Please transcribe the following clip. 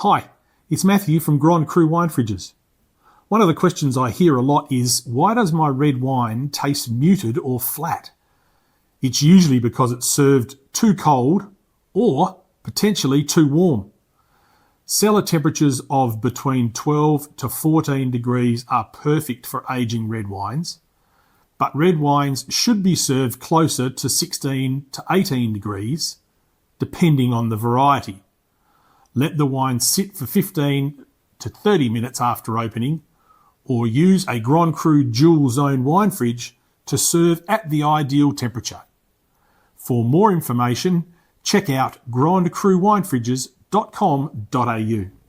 Hi, it's Matthew from Grand Cru Wine Fridges. One of the questions I hear a lot is, why does my red wine taste muted or flat? It's usually because it's served too cold or potentially too warm. Cellar temperatures of between 12 to 14 degrees are perfect for aging red wines, but red wines should be served closer to 16 to 18 degrees, depending on the variety. Let the wine sit for 15 to 30 minutes after opening, or use a Grand Cru Dual Zone wine fridge to serve at the ideal temperature. For more information, check out grandcruwinefridges.com.au.